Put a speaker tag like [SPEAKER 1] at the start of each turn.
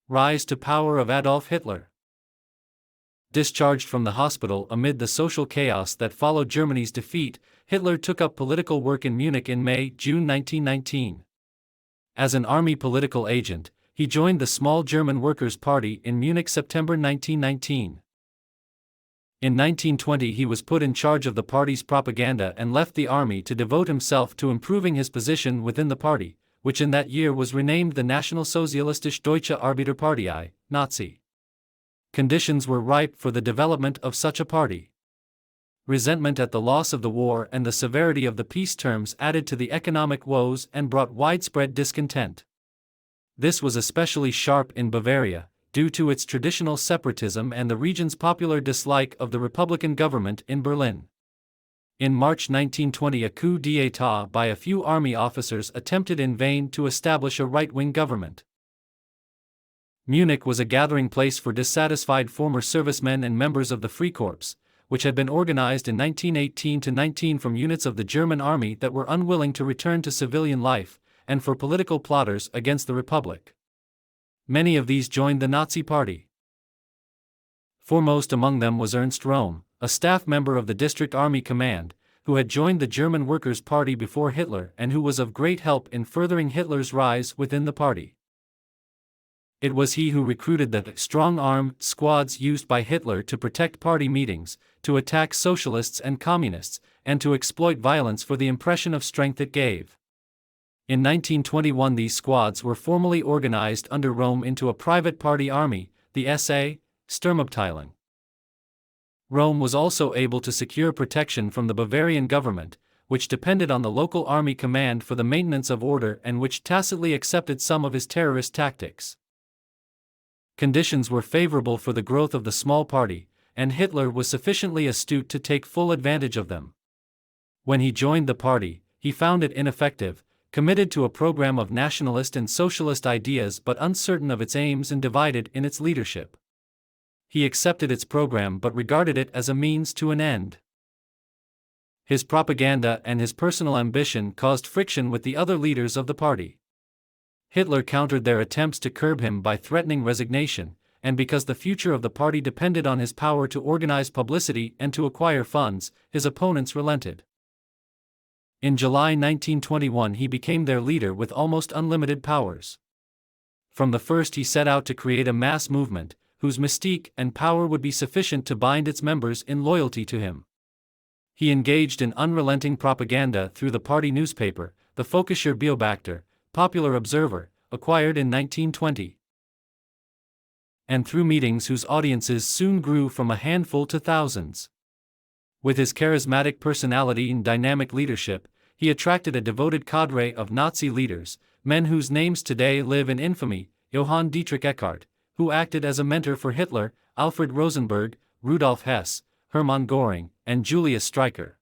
[SPEAKER 1] Rise to power of Adolf Hitler. Discharged from the hospital amid the social chaos that followed Germany's defeat, Hitler took up political work in Munich in May-June 1919. As an army political agent, he joined the small German Workers' Party in Munich September 1919. In 1920 he was put in charge of the party's propaganda and left the army to devote himself to improving his position within the party, which in that year was renamed the National-sozialistische Deutsche Arbeiterpartei, Nazi. Conditions were ripe for the development of such a party. Resentment at the loss of the war and the severity of the peace terms added to the economic woes and brought widespread discontent. This was especially sharp in Bavaria, due to its traditional separatism and the region's popular dislike of the Republican government in Berlin. In March 1920 a coup d'état by a few army officers attempted in vain to establish a right-wing government. Munich was a gathering place for dissatisfied former servicemen and members of the Freikorps, which had been organized in 1918-19 from units of the German army that were unwilling to return to civilian life, and for political plotters against the Republic. Many of these joined the Nazi Party. Foremost among them was Ernst Röhm, a staff member of the District Army Command, who had joined the German Workers' Party before Hitler and who was of great help in furthering Hitler's rise within the party. It was he who recruited the strong-arm squads used by Hitler to protect party meetings, to attack socialists and communists, and to exploit violence for the impression of strength it gave. In 1921 these squads were formally organized under Röhm into a private party army, the SA Sturmabteilung. Röhm was also able to secure protection from the Bavarian government, which depended on the local army command for the maintenance of order and which tacitly accepted some of his terrorist tactics. Conditions were favorable for the growth of the small party, and Hitler was sufficiently astute to take full advantage of them. When he joined the party, he found it ineffective, committed to a program of nationalist and socialist ideas but uncertain of its aims and divided in its leadership. He accepted its program but regarded it as a means to an end. His propaganda and his personal ambition caused friction with the other leaders of the party. Hitler countered their attempts to curb him by threatening resignation, and because the future of the party depended on his power to organize publicity and to acquire funds, his opponents relented. In July 1921 he became their leader with almost unlimited powers. From the first he set out to create a mass movement, whose mystique and power would be sufficient to bind its members in loyalty to him. He engaged in unrelenting propaganda through the party newspaper, the Völkischer Beobachter, Popular Observer, acquired in 1920. And through meetings whose audiences soon grew from a handful to thousands. With his charismatic personality and dynamic leadership, he attracted a devoted cadre of Nazi leaders, men whose names today live in infamy: Johann Dietrich Eckart, who acted as a mentor for Hitler, Alfred Rosenberg, Rudolf Hess, Hermann Göring, and Julius Streicher.